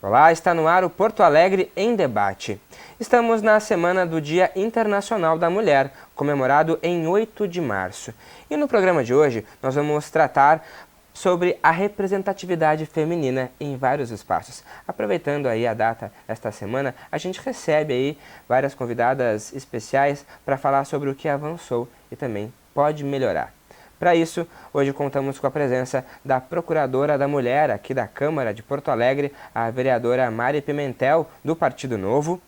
Olá, está no ar o Porto Alegre em Debate. Estamos na semana do Dia Internacional da Mulher, comemorado em 8 de março. E no programa de hoje nós vamos tratar sobre a representatividade feminina em vários espaços. Aproveitando aí a data esta semana, a gente recebe aí várias convidadas especiais para falar sobre o que avançou e também pode melhorar. Para isso, hoje contamos com a presença da Procuradora da Mulher aqui da Câmara de Porto Alegre, a vereadora Mari Pimentel, do Partido Novo.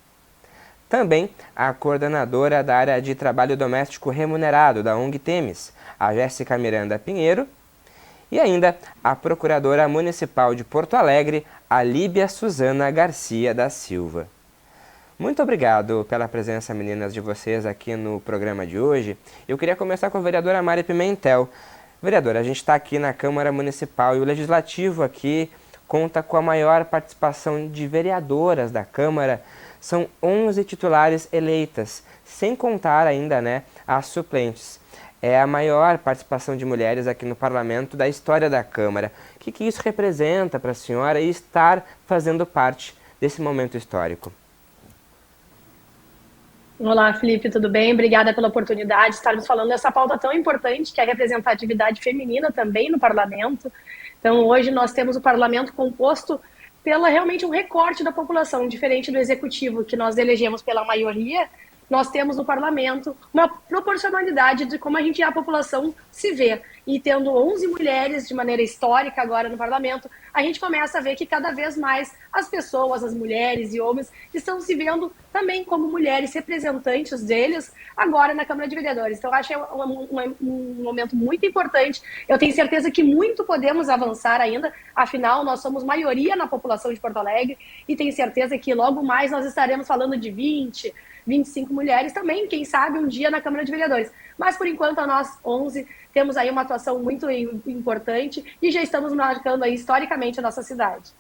Também a coordenadora da área de trabalho doméstico remunerado da ONG Temes, a Jéssica Miranda Pinheiro. E ainda a Procuradora Municipal de Porto Alegre, a Líbia Suzana Garcia da Silva. Muito obrigado pela presença, meninas, de vocês aqui no programa de hoje. Eu queria começar com a vereadora Mari Pimentel. Vereadora, a gente está aqui na Câmara Municipal e o Legislativo aqui conta com a maior participação de vereadoras da Câmara. São 11 titulares eleitas, sem contar ainda, as suplentes. É a maior participação de mulheres aqui no Parlamento da história da Câmara. O que isso representa para a senhora e estar fazendo parte desse momento histórico? Olá, Felipe, tudo bem? Obrigada pela oportunidade de estarmos falando dessa pauta tão importante, que é a representatividade feminina também no parlamento. Então, hoje nós temos o parlamento composto pela realmente um recorte da população, diferente do executivo, que nós elegemos pela maioria. Nós temos no parlamento uma proporcionalidade de como a população se vê. E tendo 11 mulheres de maneira histórica agora no parlamento, a gente começa a ver que cada vez mais as pessoas, as mulheres e homens, estão se vendo também como mulheres representantes deles agora na Câmara de Vereadores. Então, acho que é um momento muito importante. Eu tenho certeza que muito podemos avançar ainda, afinal, nós somos maioria na população de Porto Alegre e tenho certeza que logo mais nós estaremos falando de 25 mulheres também, quem sabe um dia na Câmara de Vereadores. Mas, por enquanto, nós 11 temos aí uma atuação muito importante e já estamos marcando aí historicamente a nossa cidade.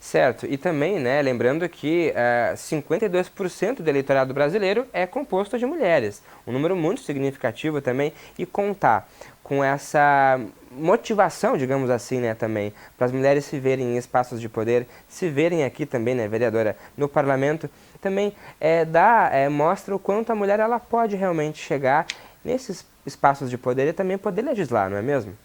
Certo, e também, lembrando que 52% do eleitorado brasileiro é composto de mulheres, um número muito significativo também, e contar com essa motivação, digamos assim, também, para as mulheres se verem em espaços de poder, se verem aqui também, vereadora, no parlamento, também mostra o quanto a mulher ela pode realmente chegar nesses espaços de poder e também poder legislar, não é mesmo?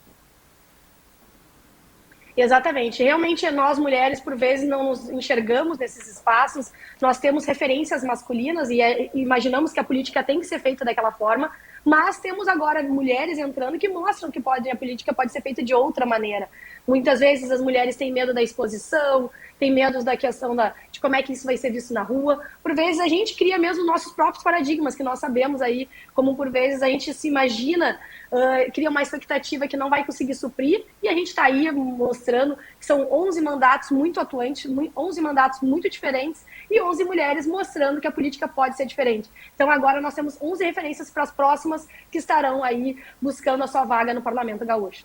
Exatamente. Realmente, nós mulheres, por vezes, não nos enxergamos nesses espaços. Nós temos referências masculinas e imaginamos que a política tem que ser feita daquela forma, mas temos agora mulheres entrando que mostram que a política pode ser feita de outra maneira. Muitas vezes as mulheres têm medo da exposição, têm medo da questão de como é que isso vai ser visto na rua. Por vezes a gente cria mesmo nossos próprios paradigmas, que nós sabemos aí, como por vezes a gente se imagina, cria uma expectativa que não vai conseguir suprir, e a gente está aí mostrando que são 11 mandatos muito atuantes, 11 mandatos muito diferentes, e 11 mulheres mostrando que a política pode ser diferente. Então agora nós temos 11 referências para as próximas que estarão aí buscando a sua vaga no Parlamento Gaúcho.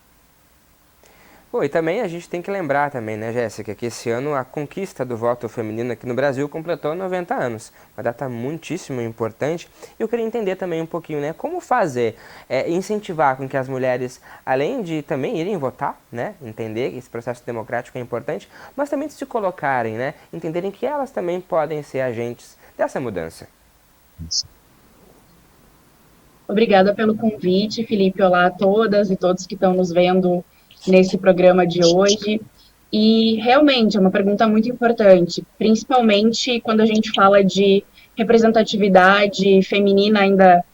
E também a gente tem que lembrar também, Jéssica, que esse ano a conquista do voto feminino aqui no Brasil completou 90 anos. Uma data muitíssimo importante. E eu queria entender também um pouquinho, como fazer, incentivar com que as mulheres, além de também irem votar, entender que esse processo democrático é importante, mas também de se colocarem, entenderem que elas também podem ser agentes dessa mudança. Obrigada pelo convite, Felipe. Olá a todas e todos que estão nos vendo nesse programa de hoje. E realmente é uma pergunta muito importante, principalmente quando a gente fala de representatividade feminina ainda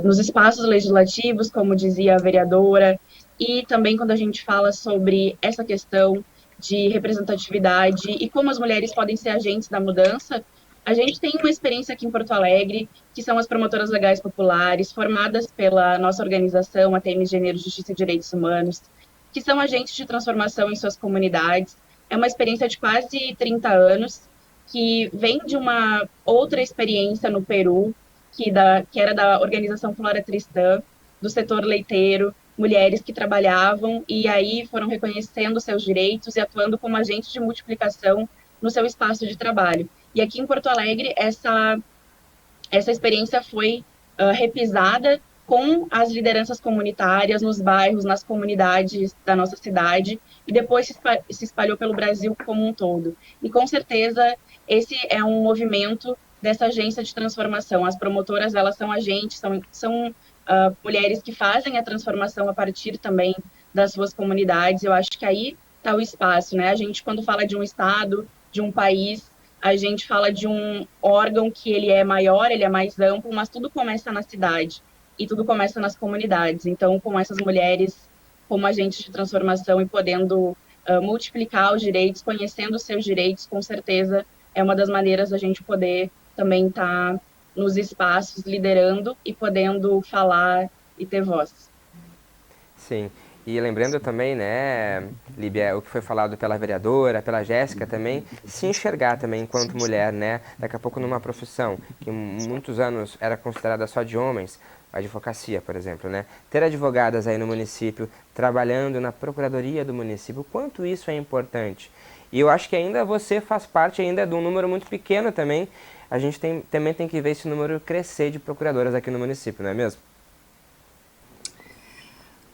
nos espaços legislativos, como dizia a vereadora, e também quando a gente fala sobre essa questão de representatividade e como as mulheres podem ser agentes da mudança. A gente tem uma experiência aqui em Porto Alegre, que são as promotoras legais populares, formadas pela nossa organização, a Temes Gênero, Justiça e Direitos Humanos, que são agentes de transformação em suas comunidades. É uma experiência de quase 30 anos, que vem de uma outra experiência no Peru, que era da organização Flora Tristã, do setor leiteiro, mulheres que trabalhavam e aí foram reconhecendo seus direitos e atuando como agentes de multiplicação no seu espaço de trabalho. E aqui em Porto Alegre, essa experiência foi repisada com as lideranças comunitárias nos bairros, nas comunidades da nossa cidade, e depois se espalhou pelo Brasil como um todo. E com certeza esse é um movimento dessa agência de transformação. As promotoras, elas são agentes, são mulheres que fazem a transformação a partir também das suas comunidades. Eu acho que aí está o espaço, né? A gente, quando fala de um estado, de um país, a gente fala de um órgão que ele é maior, ele é mais amplo, mas tudo começa na cidade e tudo começa nas comunidades. Então, com essas mulheres como agentes de transformação e podendo multiplicar os direitos, conhecendo os seus direitos, com certeza é uma das maneiras da gente poder também estar nos espaços liderando e podendo falar e ter voz. Sim. E lembrando também, né, Líbia, o que foi falado pela vereadora, pela Jéssica também, se enxergar também enquanto mulher, né, daqui a pouco numa profissão que muitos anos era considerada só de homens, a advocacia, por exemplo, né, ter advogadas aí no município, trabalhando na procuradoria do município, quanto isso é importante. E eu acho que ainda você faz parte ainda de um número muito pequeno também, a gente também tem que ver esse número crescer de procuradoras aqui no município, não é mesmo?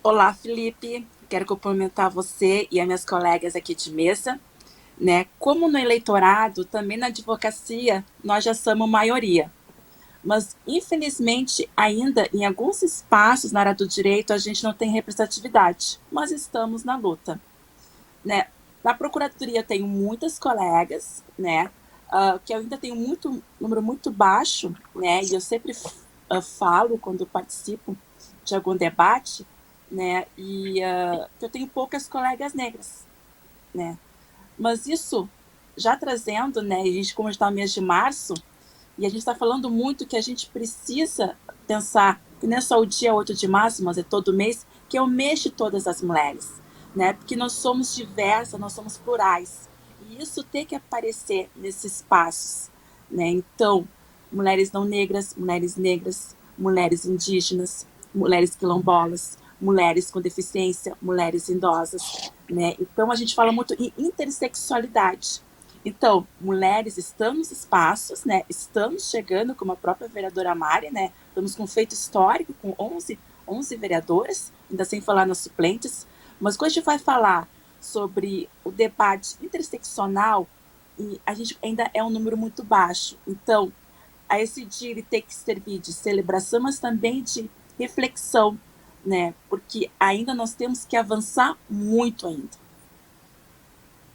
Olá, Felipe. Quero cumprimentar você e as minhas colegas aqui de mesa. Né? Como no eleitorado, também na advocacia, nós já somos maioria. Mas, infelizmente, ainda em alguns espaços na área do direito, a gente não tem representatividade. Mas estamos na luta. Né? Na procuradoria, eu tenho muitas colegas, né? Que eu ainda tenho número muito baixo, né? E eu sempre falo, quando participo de algum debate, né, e eu tenho poucas colegas negras, né, mas isso já trazendo, né, a gente, como está no mês de março, e a gente está falando muito que a gente precisa pensar que não é só o dia 8 de março, mas é todo mês, que é o mês de todas as mulheres, né, porque nós somos diversas, nós somos plurais, e isso tem que aparecer nesses espaços, né, então, mulheres não negras, mulheres indígenas, mulheres quilombolas, mulheres com deficiência, mulheres idosas, né? Então, a gente fala muito em intersexualidade. Então, mulheres estão nos espaços, né? Estamos chegando, como a própria vereadora Mari, né? Estamos com um feito histórico, com 11 vereadoras, ainda sem falar nas suplentes. Mas quando a gente vai falar sobre o debate interseccional, a gente ainda é um número muito baixo. Então, a esse dia ele tem que servir de celebração, mas também de reflexão, né? Porque ainda nós temos que avançar muito ainda.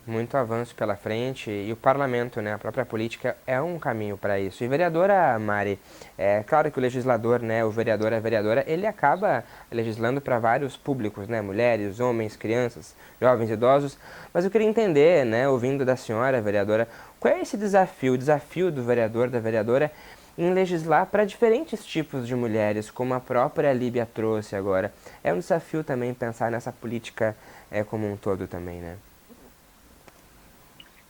Muito avanço pela frente e o parlamento, né, a própria política é um caminho para isso. E vereadora Mari, é claro que o legislador, né, o vereador, a vereadora, ele acaba legislando para vários públicos, né, mulheres, homens, crianças, jovens, idosos, mas eu queria entender, né, ouvindo da senhora, vereadora, qual é esse desafio, o desafio do vereador, da vereadora, em legislar para diferentes tipos de mulheres, como a própria Líbia trouxe agora. É um desafio também pensar nessa política como um todo também, né?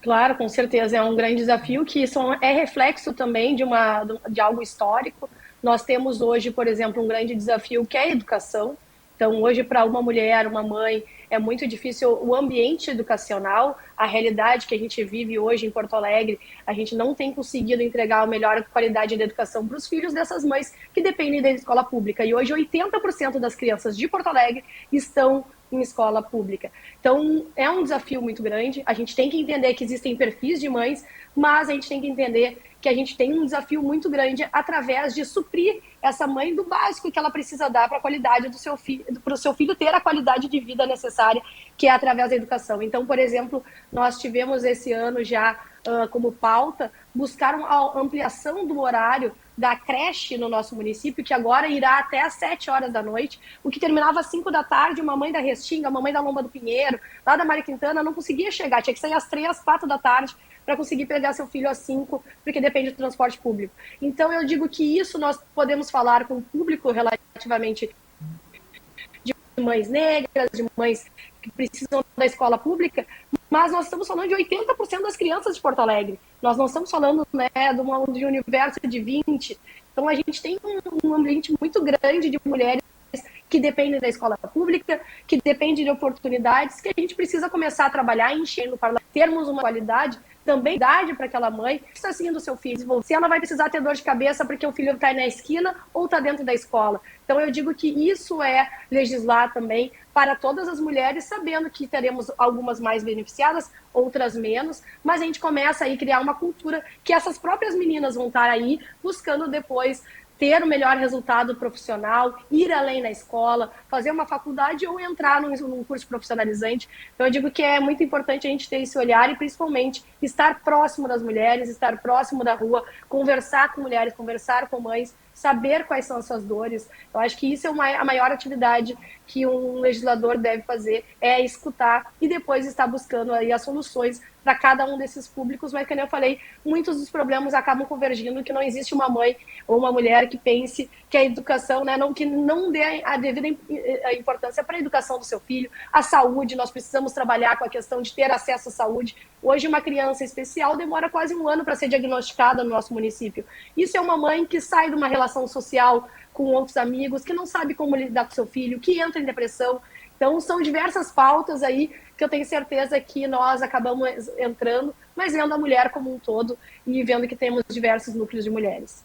Claro, com certeza, é um grande desafio que é reflexo também de algo histórico. Nós temos hoje, por exemplo, um grande desafio que é a educação. Então, hoje, para uma mulher, uma mãe, é muito difícil o ambiente educacional, a realidade que a gente vive hoje em Porto Alegre, a gente não tem conseguido entregar a melhor qualidade de educação para os filhos dessas mães que dependem da escola pública. E hoje, 80% das crianças de Porto Alegre estão em escola pública. Então, é um desafio muito grande. A gente tem que entender que existem perfis de mães, mas a gente tem que entender que a gente tem um desafio muito grande através de suprir essa mãe do básico que ela precisa dar para a qualidade do seu filho, para o seu filho ter a qualidade de vida necessária, que é através da educação. Então, por exemplo, nós tivemos esse ano já como pauta buscar uma ampliação do horário da creche no nosso município, que agora irá até às 7 horas da noite, o que terminava às 5 da tarde, uma mãe da Restinga, uma mãe da Lomba do Pinheiro, lá da Maria Quintana, não conseguia chegar, tinha que sair às 3, 4 da tarde para conseguir pegar seu filho às 5, porque depende do transporte público. Então, eu digo que isso nós podemos falar com o público relativamente de mães negras, de mães que precisam da escola pública, mas nós estamos falando de 80% das crianças de Porto Alegre. Nós não estamos falando, né, de um universo de 20. Então, a gente tem um ambiente muito grande de mulheres que dependem da escola pública, que dependem de oportunidades, que a gente precisa começar a trabalhar e encher no parlamento, termos uma qualidade também idade para aquela mãe que está seguindo o seu filho. Se ela vai precisar ter dor de cabeça porque o filho está na esquina ou está dentro da escola. Então, eu digo que isso é legislar também para todas as mulheres, sabendo que teremos algumas mais beneficiadas, outras menos, mas a gente começa aí a criar uma cultura que essas próprias meninas vão estar aí buscando depois ter o melhor resultado profissional, ir além na escola, fazer uma faculdade ou entrar num curso profissionalizante. Então, eu digo que é muito importante a gente ter esse olhar e, principalmente, estar próximo das mulheres, estar próximo da rua, conversar com mulheres, conversar com mães, saber quais são as suas dores. Eu acho que isso é a maior atividade que um legislador deve fazer, é escutar e depois estar buscando aí as soluções para cada um desses públicos, mas, como eu falei, muitos dos problemas acabam convergindo, que não existe uma mãe ou uma mulher que pense que a educação, né, que não dê a devida importância para a educação do seu filho, a saúde. Nós precisamos trabalhar com a questão de ter acesso à saúde. Hoje, uma criança especial demora quase 1 ano para ser diagnosticada no nosso município. Isso é uma mãe que sai de uma relação social com outros amigos, que não sabe como lidar com seu filho, que entra em depressão. Então, são diversas pautas aí que eu tenho certeza que nós acabamos entrando, mas vendo a mulher como um todo e vendo que temos diversos núcleos de mulheres.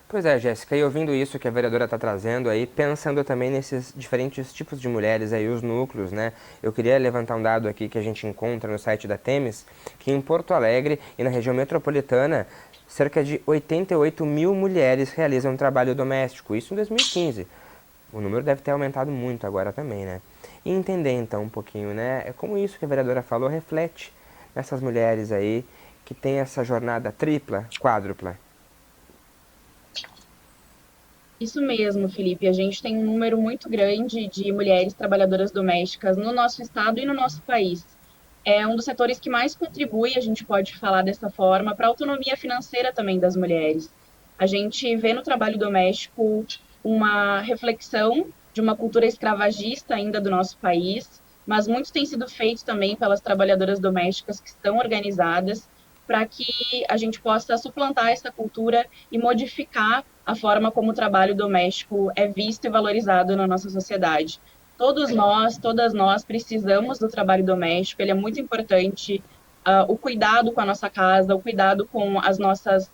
Pois é, Jéssica, e ouvindo isso que a vereadora está trazendo aí, pensando também nesses diferentes tipos de mulheres aí, os núcleos, né? Eu queria levantar um dado aqui que a gente encontra no site da Temis, que em Porto Alegre e na região metropolitana, cerca de 88 mil mulheres realizam trabalho doméstico, isso em 2015. O número deve ter aumentado muito agora também, né? E entender então um pouquinho, né? Como isso que a vereadora falou reflete nessas mulheres aí que tem essa jornada tripla, quádrupla. Isso mesmo, Felipe. A gente tem um número muito grande de mulheres trabalhadoras domésticas no nosso estado e no nosso país. É um dos setores que mais contribui, a gente pode falar dessa forma, para a autonomia financeira também das mulheres. A gente vê no trabalho doméstico uma reflexão de uma cultura escravagista ainda do nosso país, mas muito tem sido feito também pelas trabalhadoras domésticas que estão organizadas para que a gente possa suplantar essa cultura e modificar a forma como o trabalho doméstico é visto e valorizado na nossa sociedade. Todos nós, todas nós precisamos do trabalho doméstico, ele é muito importante, o cuidado com a nossa casa, o cuidado com as nossas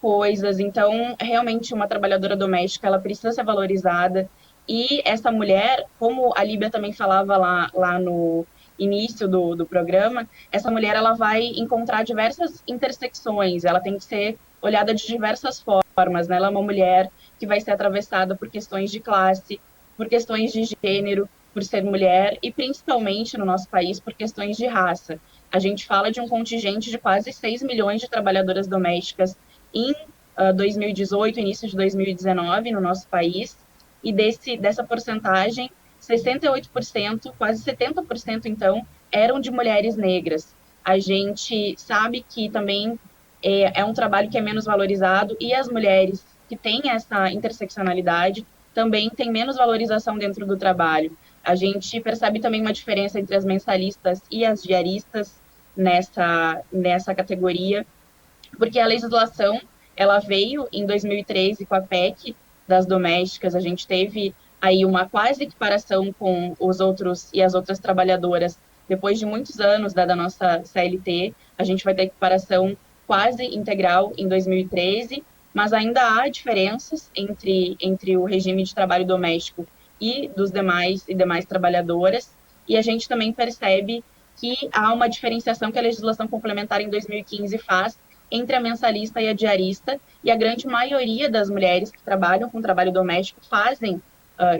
coisas. Então, realmente, uma trabalhadora doméstica, ela precisa ser valorizada. E essa mulher, como a Líbia também falava lá no início do programa, essa mulher ela vai encontrar diversas intersecções, ela tem que ser olhada de diversas formas, né? Ela é uma mulher que vai ser atravessada por questões de classe, por questões de gênero, por ser mulher e principalmente no nosso país por questões de raça. A gente fala de um contingente de quase 6 milhões de trabalhadoras domésticas em 2018, início de 2019 no nosso país, e dessa porcentagem, 68%, quase 70% então, eram de mulheres negras. A gente sabe que também é um trabalho que é menos valorizado e as mulheres que têm essa interseccionalidade também têm menos valorização dentro do trabalho. A gente percebe também uma diferença entre as mensalistas e as diaristas nessa categoria, porque a legislação ela veio em 2013 com a PEC das domésticas, a gente teve aí uma quase equiparação com os outros e as outras trabalhadoras. Depois de muitos anos da nossa CLT, a gente vai ter equiparação quase integral em 2013, mas ainda há diferenças entre o regime de trabalho doméstico e dos demais trabalhadoras, e a gente também percebe que há uma diferenciação que a legislação complementar em 2015 faz entre a mensalista e a diarista, e a grande maioria das mulheres que trabalham com trabalho doméstico fazem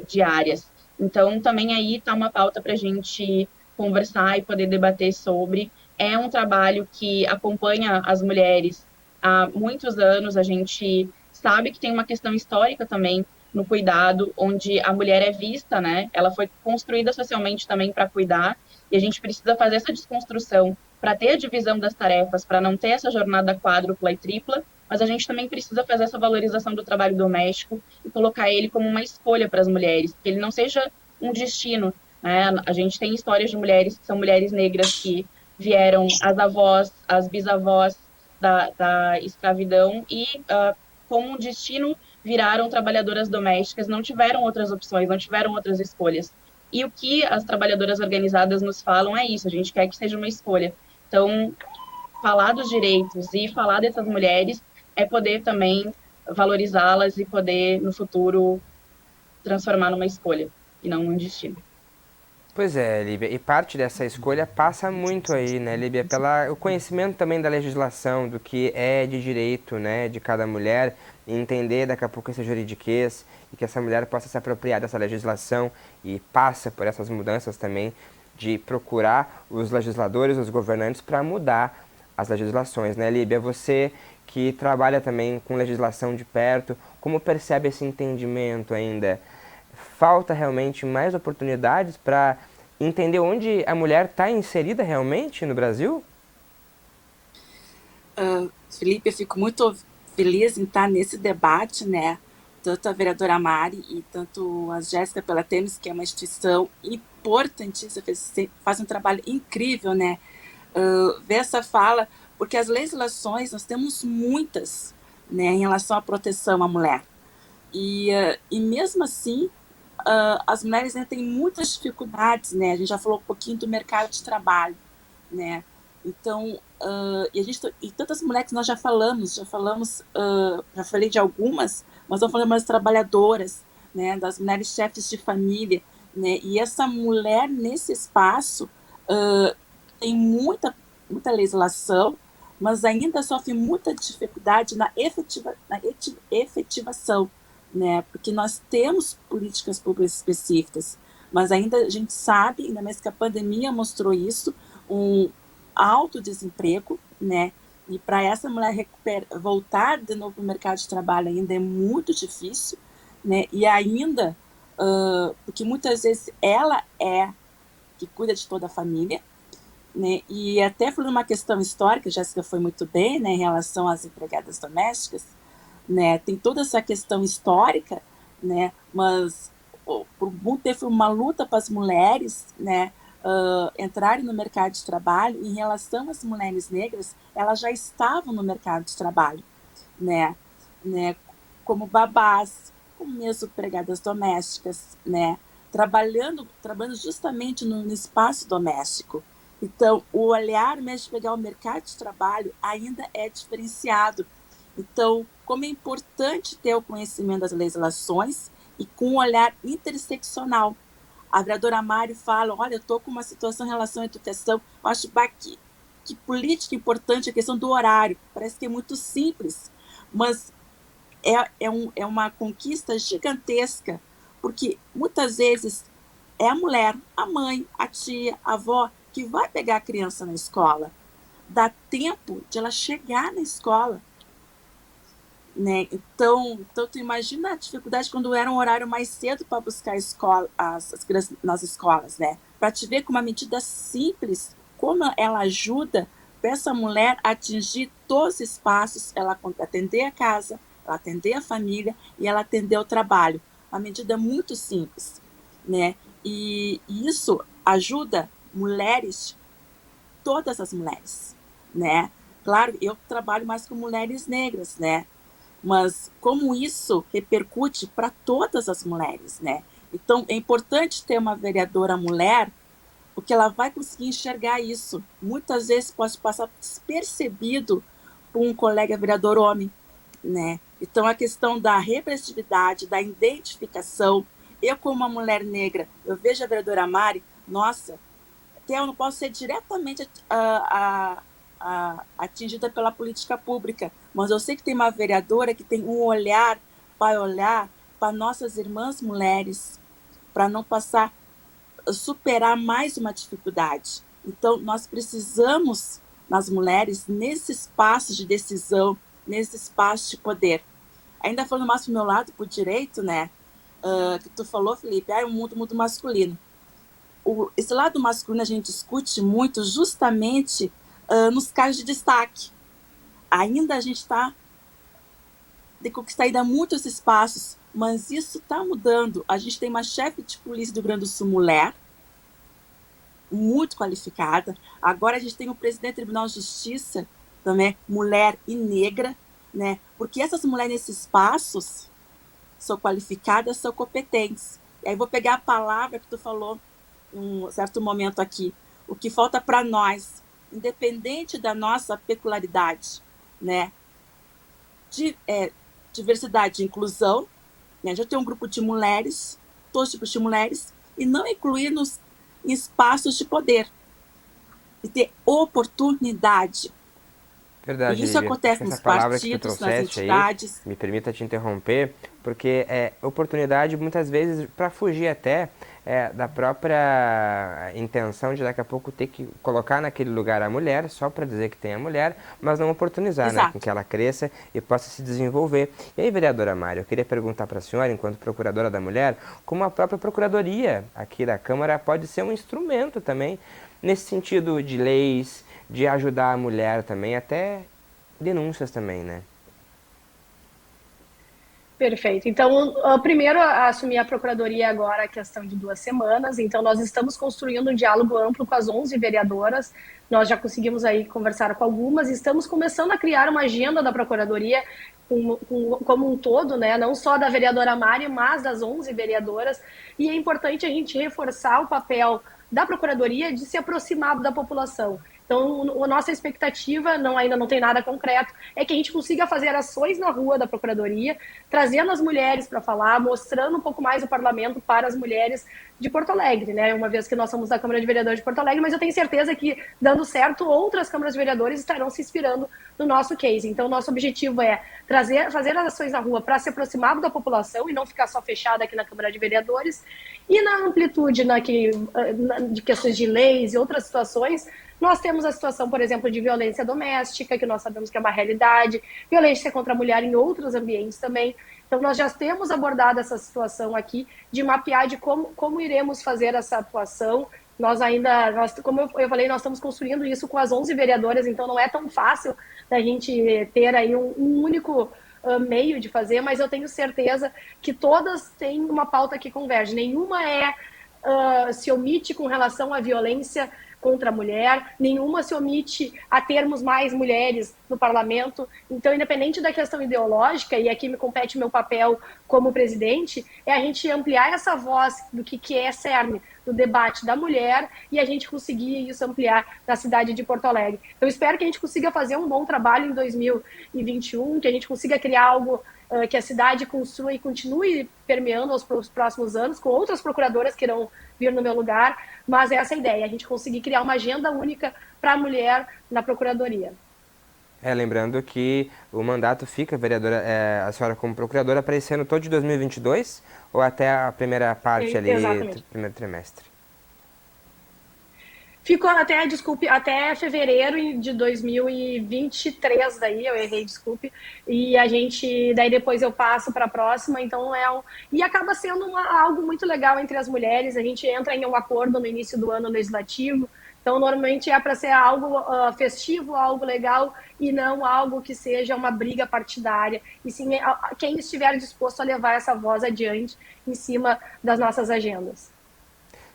diárias. Então, também aí está uma pauta para a gente conversar e poder debater sobre. É um trabalho que acompanha as mulheres há muitos anos, a gente sabe que tem uma questão histórica também no cuidado, onde a mulher é vista, né? Ela foi construída socialmente também para cuidar, e a gente precisa fazer essa desconstrução para ter a divisão das tarefas, para não ter essa jornada quádrupla e tripla, mas a gente também precisa fazer essa valorização do trabalho doméstico e colocar ele como uma escolha para as mulheres, que ele não seja um destino, né? A gente tem histórias de mulheres que são mulheres negras que vieram as avós, as bisavós da escravidão e como um destino viraram trabalhadoras domésticas, não tiveram outras opções, não tiveram outras escolhas. E o que as trabalhadoras organizadas nos falam é isso, a gente quer que seja uma escolha. Então, falar dos direitos e falar dessas mulheres é poder também valorizá-las e poder, no futuro, transformar numa escolha e não num destino. Pois é, Líbia, e parte dessa escolha passa muito aí, né, Líbia, pelo conhecimento também da legislação, do que é de direito, né, de cada mulher, e entender daqui a pouco esse juridiquês, e que essa mulher possa se apropriar dessa legislação, e passa por essas mudanças também, de procurar os legisladores, os governantes, para mudar as legislações, né, Líbia? Você que trabalha também com legislação de perto, como percebe esse entendimento ainda? Falta realmente mais oportunidades para entender onde a mulher está inserida realmente no Brasil? Felipe, eu fico muito feliz em estar nesse debate, né? Tanto a vereadora Mari e tanto a Jéssica pela Temes, que é uma instituição importantíssima, faz um trabalho incrível, né? Ver essa fala, porque as legislações, nós temos muitas, né, em relação à proteção à mulher. E mesmo assim, as mulheres ainda têm muitas dificuldades, né? A gente já falou um pouquinho do mercado de trabalho, né? Então, e tantas mulheres que nós já falamos, já falei de algumas, mas vamos falar das trabalhadoras, né? Das mulheres chefes de família, né? E essa mulher nesse espaço tem muita legislação, mas ainda sofre muita dificuldade na efetivação, né? Porque nós temos políticas públicas específicas, mas ainda a gente sabe, ainda mais que a pandemia mostrou isso, um alto desemprego, né? E para essa mulher voltar de novo para o mercado de trabalho ainda é muito difícil, né? E ainda, porque muitas vezes ela é que cuida de toda a família, né? E até falando uma questão histórica, a Jéssica foi muito bem, né, em relação às empregadas domésticas, né? Tem toda essa questão histórica, né? Mas por muito tempo foi uma luta para as mulheres, né, entrarem no mercado de trabalho. Em relação às mulheres negras, elas já estavam no mercado de trabalho, né? Como babás, como mesmo empregadas domésticas, né? Trabalhando justamente no espaço doméstico. Então, o olhar mesmo de pegar o mercado de trabalho ainda é diferenciado. Então, como é importante ter o conhecimento das legislações e com um olhar interseccional. A vereadora Mari fala, olha, eu estou com uma situação em relação à educação, eu acho que política importante a questão do horário, parece que é muito simples, mas é uma conquista gigantesca, porque muitas vezes é a mulher, a mãe, a tia, a avó, que vai pegar a criança na escola. Dá tempo de ela chegar na escola, né? Então tu imagina a dificuldade quando era um horário mais cedo para buscar as crianças nas escolas, né? Para te ver com uma medida simples, como ela ajuda para essa mulher atingir todos os espaços, ela atender a casa, ela atender a família e ela atender o trabalho. Uma medida muito simples, né? E isso ajuda mulheres, todas as mulheres, né? Claro, eu trabalho mais com mulheres negras, né? Mas como isso repercute para todas as mulheres, né? Então, é importante ter uma vereadora mulher, porque ela vai conseguir enxergar isso. Muitas vezes pode passar despercebido por um colega vereador homem, né? Então, a questão da representatividade, da identificação. Eu, como uma mulher negra, eu vejo a vereadora Mari, nossa, até eu não posso ser diretamente atingida pela política pública, mas eu sei que tem uma vereadora que tem um olhar para nossas irmãs mulheres, para não superar mais uma dificuldade. Então, nós precisamos, nas mulheres, nesse espaço de decisão, nesse espaço de poder. Ainda falando mais para o meu lado, para o direito, né? Que tu falou, Felipe, o mundo masculino. Esse lado masculino a gente discute muito justamente nos casos de destaque. Ainda a gente está de conquistar ainda muitos espaços, mas isso está mudando. A gente tem uma chefe de polícia do Rio Grande do Sul mulher, muito qualificada. Agora a gente tem o presidente do Tribunal de Justiça, também mulher e negra, né? Porque essas mulheres nesses espaços são qualificadas, são competentes. E aí vou pegar a palavra que tu falou em um certo momento aqui. O que falta para nós independente da nossa peculiaridade, né? Diversidade e inclusão, né? Já tem um grupo de mulheres, todos tipos de mulheres, e não incluir-nos em espaços de poder, e ter oportunidade. Verdade, E isso Lívia. Acho acontece que essa nos palavra que tu partidos, nas trouxeste aí, entidades. me permita te interromper, porque é oportunidade muitas vezes para fugir até da própria intenção de daqui a pouco ter que colocar naquele lugar a mulher, só para dizer que tem a mulher, mas não oportunizar, né, com Exato. que ela cresça e possa se desenvolver. E aí, vereadora Mari, eu queria perguntar para a senhora, enquanto procuradora da mulher, como a própria procuradoria aqui da Câmara pode ser um instrumento também nesse sentido de leis, de ajudar a mulher também, até denúncias também, né? Perfeito. Então, primeiro, assumi a Procuradoria agora a questão de 2 semanas. Então, nós estamos construindo um diálogo amplo com as 11 vereadoras. Nós já conseguimos aí conversar com algumas. Estamos começando a criar uma agenda da Procuradoria como um todo, né? Não só da vereadora Mari, mas das 11 vereadoras. E é importante a gente reforçar o papel da Procuradoria de se aproximar da população. Então, a nossa expectativa, ainda não tem nada concreto, é que a gente consiga fazer ações na rua da Procuradoria, trazendo as mulheres para falar, mostrando um pouco mais o parlamento para as mulheres de Porto Alegre, né? Uma vez que nós somos da Câmara de Vereadores de Porto Alegre, mas eu tenho certeza que, dando certo, outras câmaras de vereadores estarão se inspirando no nosso case. Então, nosso objetivo é fazer as ações na rua para se aproximar da população e não ficar só fechada aqui na Câmara de Vereadores. E na amplitude de questões de leis e outras situações, nós temos a situação, por exemplo, de violência doméstica, que nós sabemos que é uma realidade, violência contra a mulher em outros ambientes também. Então, nós já temos abordado essa situação aqui, de mapear de como iremos fazer essa atuação. Como eu falei, nós estamos construindo isso com as 11 vereadoras, então não é tão fácil da gente ter aí um único meio de fazer, mas eu tenho certeza que todas têm uma pauta que converge. Nenhuma se omite com relação à violência contra a mulher, nenhuma se omite a termos mais mulheres no parlamento. Então, independente da questão ideológica, e aqui me compete meu papel como presidente, é a gente ampliar essa voz do que é cerne do debate da mulher e a gente conseguir isso ampliar na cidade de Porto Alegre. Eu espero que a gente consiga fazer um bom trabalho em 2021, que a gente consiga criar algo que a cidade construa e continue permeando os próximos anos, com outras procuradoras que irão vir no meu lugar, mas essa é a ideia, a gente conseguir criar uma agenda única para a mulher na Procuradoria. Lembrando que o mandato fica, vereadora, a senhora como procuradora, para esse ano todo de 2022 ou até a primeira parte ali, primeiro trimestre? Ficou até fevereiro de 2023, daí eu errei, desculpe, e daí depois eu passo para a próxima, então e acaba sendo algo muito legal entre as mulheres, a gente entra em um acordo no início do ano legislativo, então normalmente é para ser algo festivo, algo legal, e não algo que seja uma briga partidária, e sim quem estiver disposto a levar essa voz adiante em cima das nossas agendas.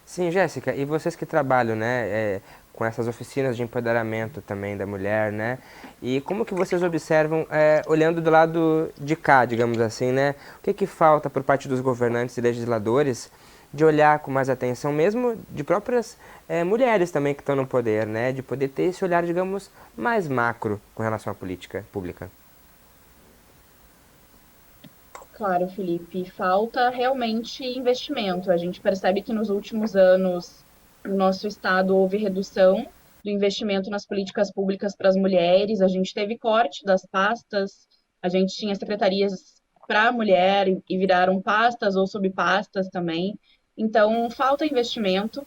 Sim, Jéssica, e vocês que trabalham, né, com essas oficinas de empoderamento também da mulher, né, e como que vocês observam, olhando do lado de cá, digamos assim, né, o que falta por parte dos governantes e legisladores de olhar com mais atenção, mesmo de próprias mulheres também que estão no poder, né, de poder ter esse olhar, digamos, mais macro com relação à política pública? Claro, Felipe, falta realmente investimento. A gente percebe que nos últimos anos, no nosso estado, houve redução do investimento nas políticas públicas para as mulheres, a gente teve corte das pastas, a gente tinha secretarias para a mulher e viraram pastas ou subpastas também. Então, falta investimento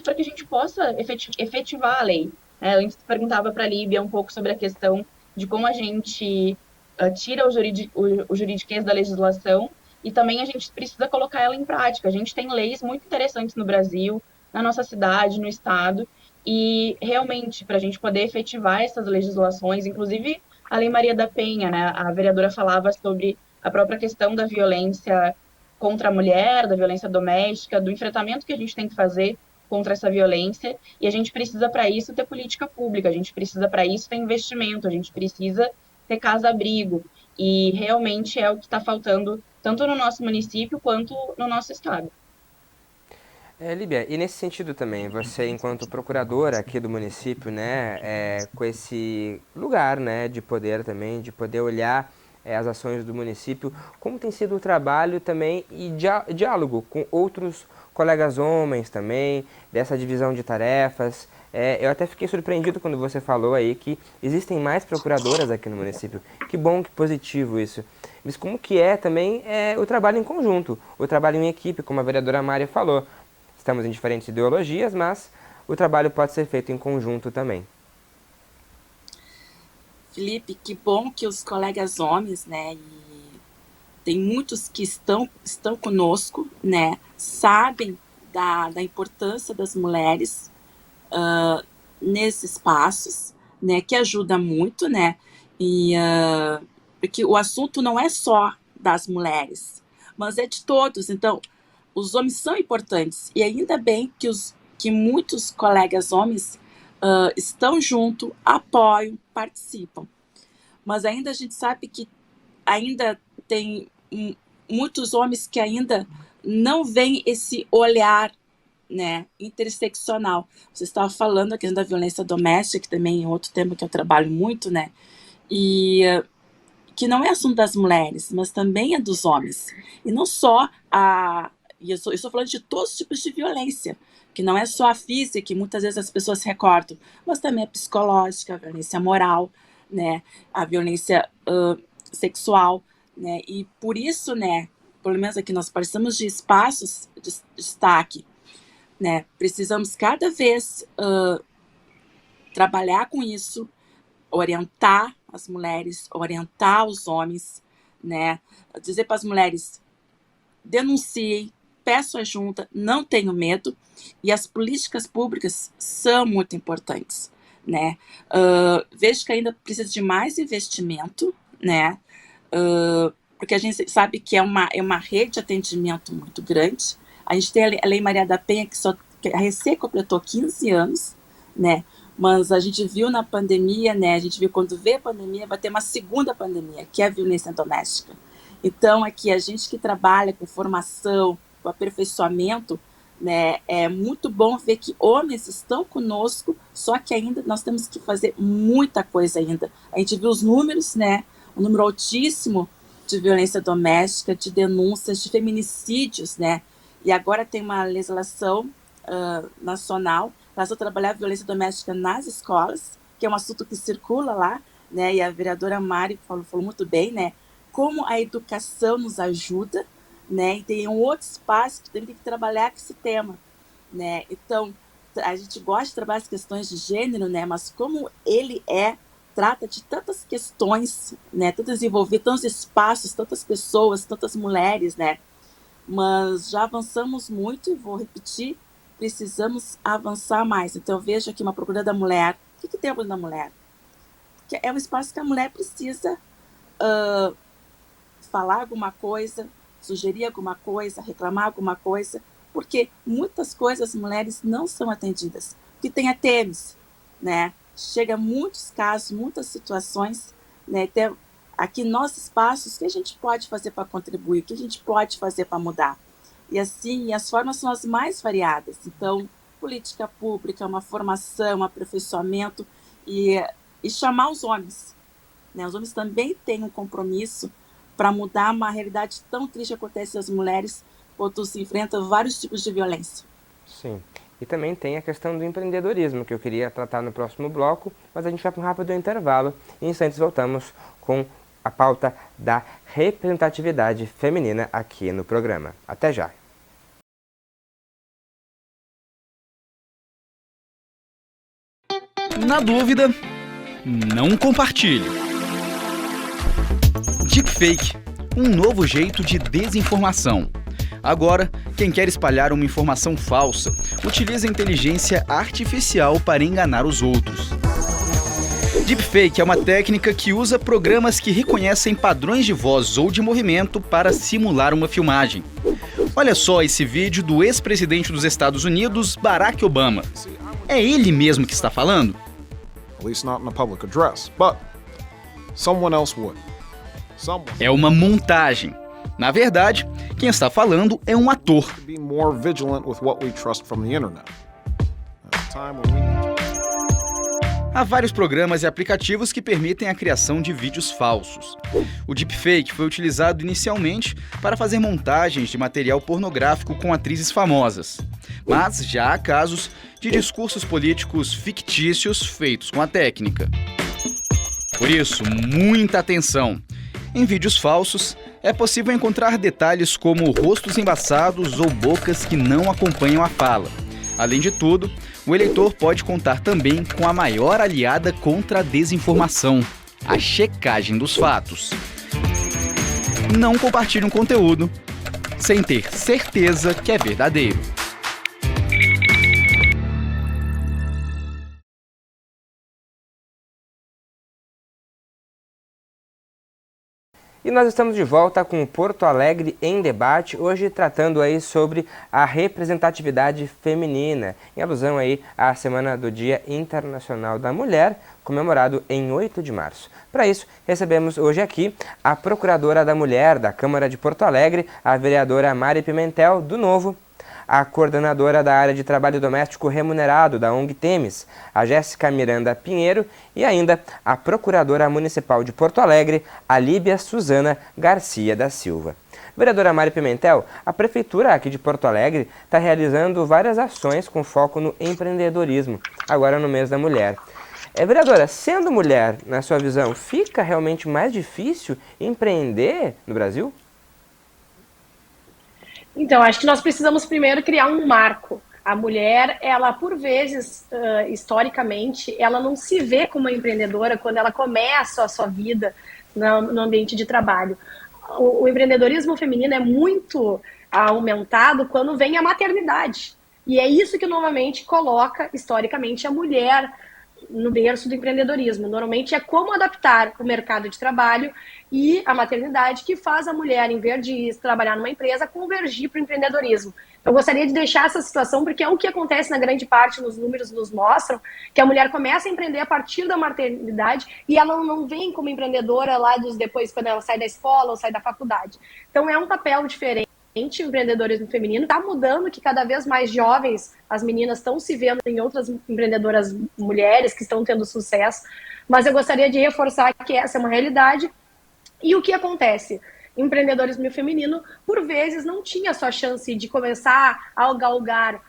para que a gente possa efetivar a lei. Antes perguntava para a Líbia um pouco sobre a questão de como a gente tira o juridiquês da legislação e também a gente precisa colocar ela em prática. A gente tem leis muito interessantes no Brasil, na nossa cidade, no estado, e realmente para a gente poder efetivar essas legislações, inclusive a Lei Maria da Penha, né? A vereadora falava sobre a própria questão da violência contra a mulher, da violência doméstica, do enfrentamento que a gente tem que fazer contra essa violência, e a gente precisa para isso ter política pública, a gente precisa para isso ter investimento, a gente precisa ter casa-abrigo, e realmente é o que está faltando tanto no nosso município quanto no nosso estado. Líbia, e nesse sentido também, você enquanto procuradora aqui do município, né, com esse lugar, né, de poder também, de poder olhar as ações do município, como tem sido o trabalho também e diálogo com outros colegas homens também, dessa divisão de tarefas. Eu até fiquei surpreendido quando você falou aí que existem mais procuradoras aqui no município. Que bom, que positivo isso. Mas como que é também o trabalho em conjunto, o trabalho em equipe, como a vereadora Mária falou. Estamos em diferentes ideologias, mas o trabalho pode ser feito em conjunto também. Felipe, que bom que os colegas homens, né, e tem muitos que estão conosco, né, sabem da importância das mulheres nesses espaços, né, que ajuda muito, né, e porque o assunto não é só das mulheres, mas é de todos. Então, os homens são importantes e ainda bem que muitos colegas homens estão junto, apoiam, participam. Mas ainda a gente sabe que ainda tem muitos homens que ainda não veem esse olhar, né, interseccional. Você estava falando aqui da violência doméstica, que também é outro tema que eu trabalho muito, né, e que não é assunto das mulheres, mas também é dos homens. E não só e eu estou falando de todos os tipos de violência, que não é só a física, que muitas vezes as pessoas se recordam, mas também a psicológica, a violência moral, né, a violência sexual, né, e por isso, né, pelo menos aqui nós precisamos de espaços de destaque, né, precisamos cada vez trabalhar com isso, orientar as mulheres, orientar os homens, né, dizer para as mulheres, denunciem, peço ajuda, não tenho medo, e as políticas públicas são muito importantes, né? Vejo que ainda precisa de mais investimento, né? Porque a gente sabe que é uma rede de atendimento muito grande. A gente tem a Lei Maria da Penha, que recém completou 15 anos, né? Mas a gente viu na pandemia, né? A gente viu quando veio a pandemia, vai ter uma segunda pandemia, que é a violência doméstica. Então, aqui, a gente que trabalha com formação, com aperfeiçoamento, né, é muito bom ver que homens estão conosco, só que ainda nós temos que fazer muita coisa ainda. A gente viu os números, né, um número altíssimo de violência doméstica, de denúncias, de feminicídios, né, e agora tem uma legislação nacional para trabalhar a violência doméstica nas escolas, que é um assunto que circula lá, né, e a vereadora Mari falou muito bem, né, como a educação nos ajuda, né, e tem um outro espaço que tem que trabalhar com esse tema, né, então a gente gosta de trabalhar as questões de gênero, né, mas como ele trata de tantas questões, né, tantos envolvidos, tantos espaços, tantas pessoas, tantas mulheres, né, mas já avançamos muito e vou repetir, precisamos avançar mais. Então eu vejo aqui uma procura da mulher. O que tem a procura da mulher? Porque é um espaço que a mulher precisa falar alguma coisa, sugerir alguma coisa, reclamar alguma coisa, porque muitas coisas as mulheres não são atendidas. Porque tem a TEMES, né? Chega a muitos casos, muitas situações, né? Tem aqui nossos espaços, o que a gente pode fazer para contribuir, o que a gente pode fazer para mudar. E assim, as formas são as mais variadas. Então, política pública, uma formação, um aperfeiçoamento e chamar os homens, né? Os homens também têm um compromisso para mudar uma realidade tão triste que acontece às mulheres quando se enfrentam vários tipos de violência. Sim. E também tem a questão do empreendedorismo, que eu queria tratar no próximo bloco, mas a gente vai para um rápido intervalo e em instantes voltamos com a pauta da representatividade feminina aqui no programa. Até já! Na dúvida, não compartilhe. Deepfake, um novo jeito de desinformação. Agora, quem quer espalhar uma informação falsa, utiliza a inteligência artificial para enganar os outros. Deepfake é uma técnica que usa programas que reconhecem padrões de voz ou de movimento para simular uma filmagem. Olha só esse vídeo do ex-presidente dos Estados Unidos, Barack Obama. É ele mesmo que está falando? At least not in a public address, but someone else would. É uma montagem. Na verdade, quem está falando é um ator. Be more vigilant with what we trust from the internet. At a time when we Há vários programas e aplicativos que permitem a criação de vídeos falsos. O deepfake foi utilizado inicialmente para fazer montagens de material pornográfico com atrizes famosas. Mas já há casos de discursos políticos fictícios feitos com a técnica. Por isso, muita atenção! Em vídeos falsos, é possível encontrar detalhes como rostos embaçados ou bocas que não acompanham a fala. Além de tudo, o eleitor pode contar também com a maior aliada contra a desinformação, a checagem dos fatos. Não compartilhe um conteúdo sem ter certeza que é verdadeiro. E nós estamos de volta com o Porto Alegre em Debate, hoje tratando aí sobre a representatividade feminina, em alusão aí à Semana do Dia Internacional da Mulher, comemorado em 8 de março. Para isso, recebemos hoje aqui a Procuradora da Mulher da Câmara de Porto Alegre, a vereadora Mari Pimentel, do Novo, a coordenadora da área de trabalho doméstico remunerado da ONG Temes, a Jéssica Miranda Pinheiro, e ainda a Procuradora Municipal de Porto Alegre, a Líbia Suzana Garcia da Silva. Vereadora Mari Pimentel, a Prefeitura aqui de Porto Alegre está realizando várias ações com foco no empreendedorismo, agora no mês da mulher. Vereadora, sendo mulher, na sua visão, fica realmente mais difícil empreender no Brasil? Então, acho que nós precisamos primeiro criar um marco. A mulher, ela por vezes, historicamente, ela não se vê como uma empreendedora quando ela começa a sua vida no ambiente de trabalho. O empreendedorismo feminino é muito aumentado quando vem a maternidade. E é isso que normalmente coloca, historicamente, a mulher no berço do empreendedorismo. Normalmente é como adaptar o mercado de trabalho e a maternidade que faz a mulher, em vez de trabalhar numa empresa, convergir para o empreendedorismo. Eu gostaria de deixar essa situação, porque é o que acontece na grande parte, nos números nos mostram, que a mulher começa a empreender a partir da maternidade e ela não vem como empreendedora lá depois, quando ela sai da escola ou sai da faculdade. Então é um papel diferente. O empreendedorismo feminino está mudando, que cada vez mais jovens, as meninas estão se vendo em outras empreendedoras mulheres que estão tendo sucesso, mas eu gostaria de reforçar que essa é uma realidade. E o que acontece? O empreendedorismo feminino, por vezes, não tinha só chance de começar a galgar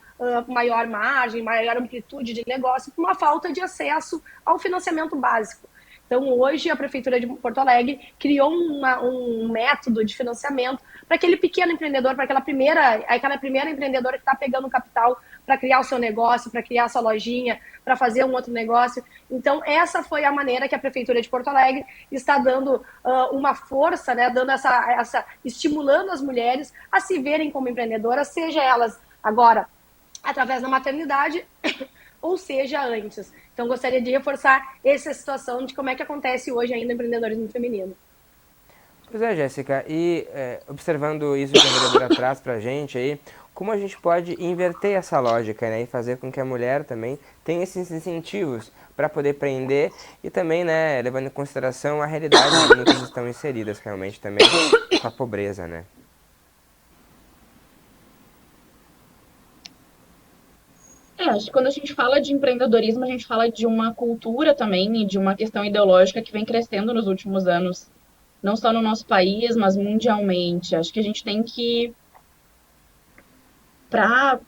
maior margem, maior amplitude de negócio, por uma falta de acesso ao financiamento básico. Então, hoje, a Prefeitura de Porto Alegre criou um método de financiamento para aquele pequeno empreendedor, para aquela primeira empreendedora que está pegando capital para criar o seu negócio, para criar a sua lojinha, para fazer um outro negócio. Então, essa foi a maneira que a Prefeitura de Porto Alegre está dando uma força, né, dando estimulando as mulheres a se verem como empreendedoras, seja elas agora através da maternidade ou seja antes. Então, gostaria de reforçar essa situação de como é que acontece hoje ainda o empreendedorismo feminino. Pois é, Jéssica, e observando isso que a vereadora traz para a gente aí, como a gente pode inverter essa lógica, né, e fazer com que a mulher também tenha esses incentivos para poder empreender e também, né, levando em consideração a realidade que muitas estão inseridas realmente também com a pobreza, né? Acho que quando a gente fala de empreendedorismo, a gente fala de uma cultura também e de uma questão ideológica que vem crescendo nos últimos anos, não só no nosso país, mas mundialmente. Acho que a gente tem que, para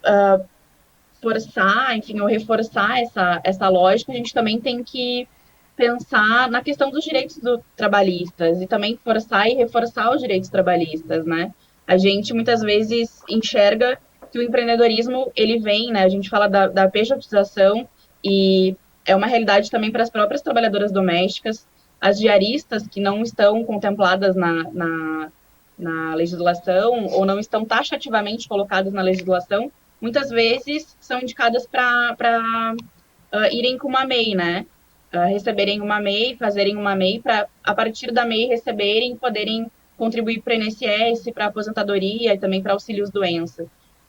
forçar, enfim, ou reforçar essa lógica, a gente também tem que pensar na questão dos direitos trabalhistas e também forçar e reforçar os direitos trabalhistas, né? A gente muitas vezes enxerga que o empreendedorismo, ele vem, né, a gente fala da pejotização e é uma realidade também para as próprias trabalhadoras domésticas, as diaristas que não estão contempladas na legislação ou não estão taxativamente colocadas na legislação, muitas vezes são indicadas para irem com uma MEI, né, receberem uma MEI, fazerem uma MEI para, a partir da MEI, receberem e poderem contribuir para o INSS, para a aposentadoria e também para auxílios-doença.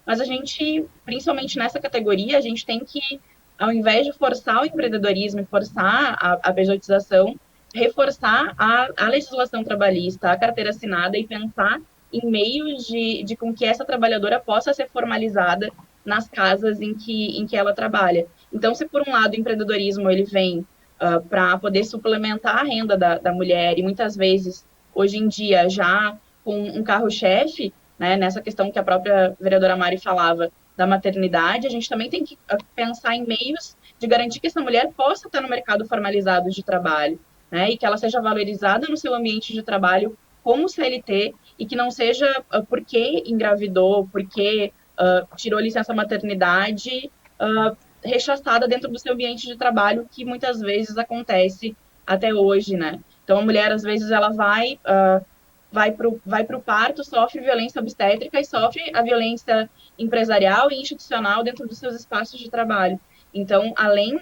Mas a gente, principalmente nessa categoria, a gente tem que, ao invés de forçar o empreendedorismo e forçar a pejotização, reforçar a legislação trabalhista, a carteira assinada e pensar em meios de com que essa trabalhadora possa ser formalizada nas casas em que ela trabalha. Então, se por um lado o empreendedorismo ele vem para poder suplementar a renda da mulher, e muitas vezes, hoje em dia, já com um carro-chefe, né, nessa questão que a própria vereadora Mari falava, da maternidade, a gente também tem que pensar em meios de garantir que essa mulher possa estar no mercado formalizado de trabalho, né, e que ela seja valorizada no seu ambiente de trabalho como CLT, e que não seja porque engravidou, porque tirou licença maternidade, rechaçada dentro do seu ambiente de trabalho, que muitas vezes acontece até hoje, né? Então, a mulher, às vezes, ela vai para o parto, sofre violência obstétrica e sofre a violência empresarial e institucional dentro dos seus espaços de trabalho. Então, além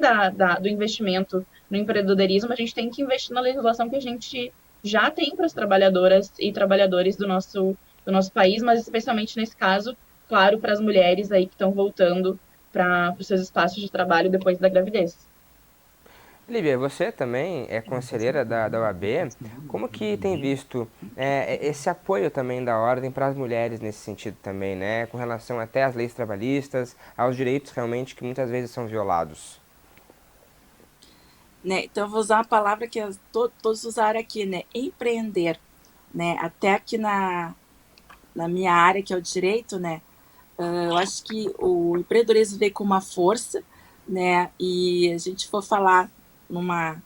do investimento no empreendedorismo, a gente tem que investir na legislação que a gente já tem para as trabalhadoras e trabalhadores do nosso país, mas especialmente nesse caso, claro, para as mulheres aí que estão voltando para os seus espaços de trabalho depois da gravidez. Lívia, você também é conselheira da OAB. Como que tem visto esse apoio também da Ordem para as mulheres nesse sentido também, né? Com relação até às leis trabalhistas, aos direitos realmente que muitas vezes são violados. Né? Então, eu vou usar uma palavra que todos usaram aqui, né? Empreender. Né? Até aqui na minha área, que é o direito, né? Eu acho que o empreendedorismo veio com uma força, né? E a gente for falar numa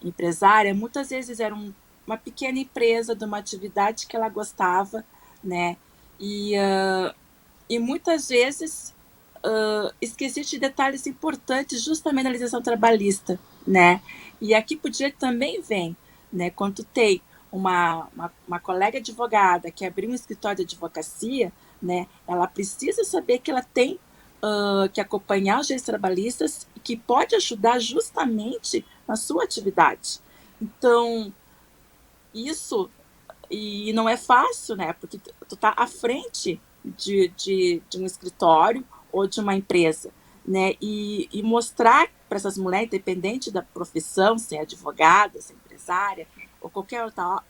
empresária, muitas vezes era uma pequena empresa de uma atividade que ela gostava, né? E muitas vezes esqueci de detalhes importantes justamente na legislação trabalhista, né? E aqui pro direito também vem, né? Quando tem uma colega advogada que abriu um escritório de advocacia, né? Ela precisa saber que ela tem que acompanhar os direitos trabalhistas e que pode ajudar justamente na sua atividade. Então, isso, e não é fácil, né? Porque tu tá à frente de um escritório ou de uma empresa, né? E mostrar para essas mulheres, independente da profissão, se é advogada, se é empresária ou qualquer outra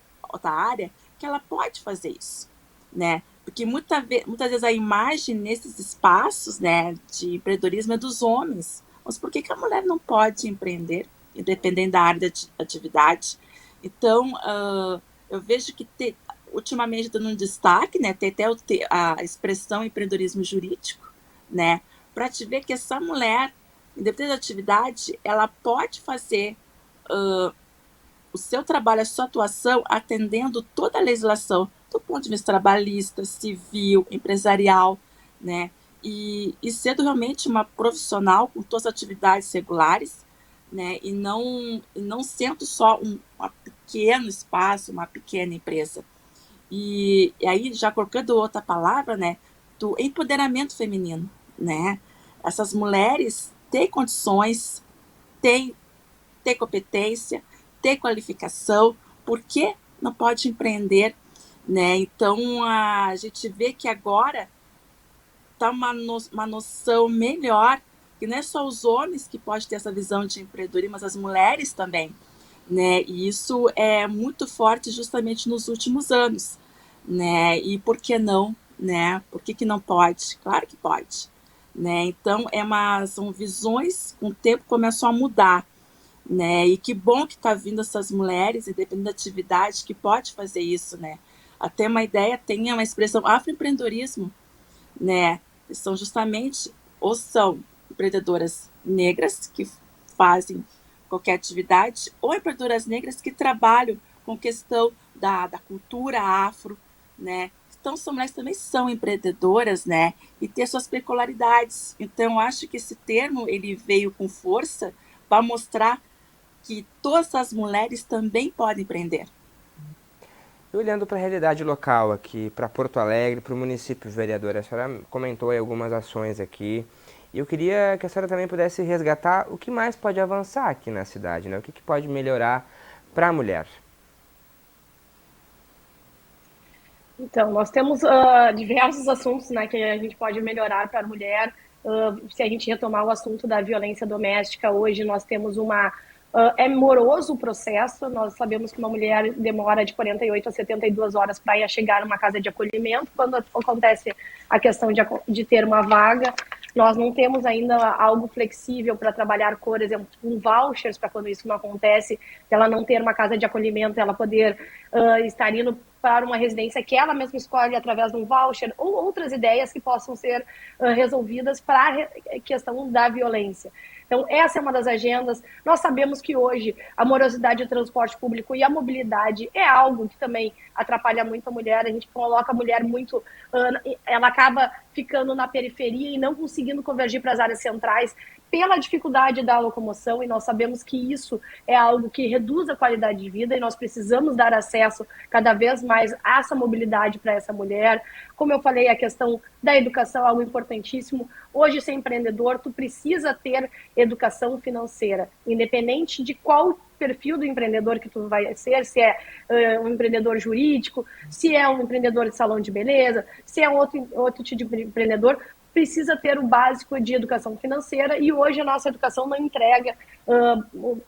área, que ela pode fazer isso, né? Porque muitas vezes a imagem nesses espaços, né, de empreendedorismo é dos homens. Mas por que a mulher não pode empreender, independente da área de atividade? Então, eu vejo que ultimamente dando um destaque, né, tem até a expressão empreendedorismo jurídico, né, para te ver que essa mulher, independente da atividade, ela pode fazer o seu trabalho, a sua atuação, atendendo toda a legislação, do ponto de vista trabalhista, civil, empresarial, né? E sendo realmente uma profissional com todas as atividades regulares, né? E não sendo só um pequeno espaço, uma pequena empresa. E aí, já colocando outra palavra, né? Do empoderamento feminino, né? Essas mulheres têm condições, têm competência, ter qualificação, por que não pode empreender, né? Então, a gente vê que agora está uma noção melhor, que não é só os homens que podem ter essa visão de empreendedorismo, mas as mulheres também, né? E isso é muito forte justamente nos últimos anos, né? E por que não, né? Por que não pode? Claro que pode, né? Então, são visões com o tempo começam a mudar, né? E que bom que está vindo essas mulheres, independente da atividade, que pode fazer isso, né? Até uma ideia, tem uma expressão afroempreendedorismo, né? Que são justamente, ou são empreendedoras negras que fazem qualquer atividade, ou empreendedoras negras que trabalham com questão da cultura afro, né? Então, são mulheres que também são empreendedoras, né? E têm suas peculiaridades. Então, eu acho que esse termo, ele veio com força para mostrar que todas as mulheres também podem empreender. E olhando para a realidade local aqui, para Porto Alegre, para o município, vereadora, a senhora comentou aí algumas ações aqui, e eu queria que a senhora também pudesse resgatar o que mais pode avançar aqui na cidade, né? O que pode melhorar para a mulher. Então, nós temos diversos assuntos, né, que a gente pode melhorar para a mulher. Se a gente retomar o assunto da violência doméstica, hoje nós temos uma É moroso o processo, nós sabemos que uma mulher demora de 48 a 72 horas para chegar numa casa de acolhimento, quando acontece a questão de ter uma vaga, nós não temos ainda algo flexível para trabalhar, por exemplo, com vouchers, para quando isso não acontece, ela não ter uma casa de acolhimento, ela poder estar indo para uma residência que ela mesma escolhe através de um voucher, ou outras ideias que possam ser resolvidas para a questão da violência. Então, essa é uma das agendas. Nós sabemos que hoje a morosidade do transporte público e a mobilidade é algo que também atrapalha muito a mulher. A gente coloca a mulher muito... ela acaba ficando na periferia e não conseguindo convergir para as áreas centrais pela dificuldade da locomoção, e nós sabemos que isso é algo que reduz a qualidade de vida e nós precisamos dar acesso cada vez mais a essa mobilidade para essa mulher. Como eu falei, a questão da educação é algo importantíssimo. Hoje, ser empreendedor, tu precisa ter educação financeira, independente de qual perfil do empreendedor que tu vai ser, se é um empreendedor jurídico, se é um empreendedor de salão de beleza, se é outro tipo de empreendedor, precisa ter o básico de educação financeira, e hoje a nossa educação não entrega,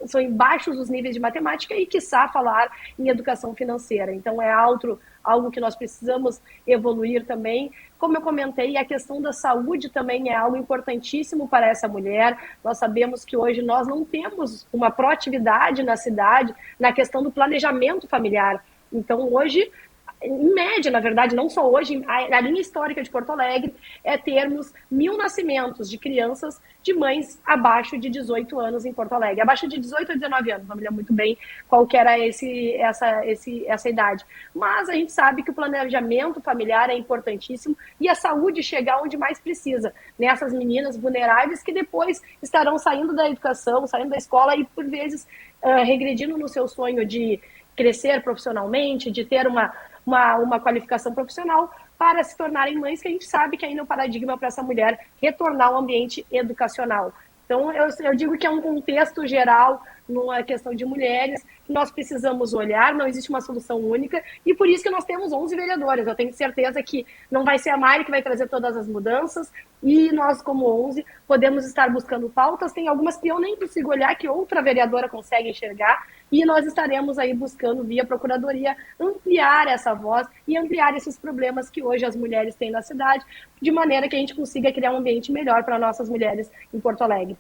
são baixos os níveis de matemática e, quiçá, falar em educação financeira. Então, é algo que nós precisamos evoluir também. Como eu comentei, a questão da saúde também é algo importantíssimo para essa mulher. Nós sabemos que hoje nós não temos uma proatividade na cidade na questão do planejamento familiar. Então, hoje, em média, na verdade, não só hoje, a linha histórica de Porto Alegre é termos 1.000 nascimentos de crianças de mães abaixo de 18 anos em Porto Alegre. Abaixo de 18 a 19 anos, não me lembro muito bem qual que era essa idade. Mas a gente sabe que o planejamento familiar é importantíssimo e a saúde chegar onde mais precisa, nessas meninas vulneráveis que depois estarão saindo da educação, saindo da escola e, por vezes, regredindo no seu sonho de crescer profissionalmente, de ter uma qualificação profissional para se tornarem mães, que a gente sabe que ainda é um paradigma para essa mulher retornar ao ambiente educacional. Então, eu digo que é um contexto geral, numa questão de mulheres, que nós precisamos olhar, não existe uma solução única, e por isso que nós temos 11 vereadoras. Eu tenho certeza que não vai ser a Mari que vai trazer todas as mudanças, e nós, como 11, podemos estar buscando pautas. Tem algumas que eu nem consigo olhar, que outra vereadora consegue enxergar, e nós estaremos aí buscando, via Procuradoria, ampliar essa voz e ampliar esses problemas que hoje as mulheres têm na cidade, de maneira que a gente consiga criar um ambiente melhor para nossas mulheres em Porto Alegre.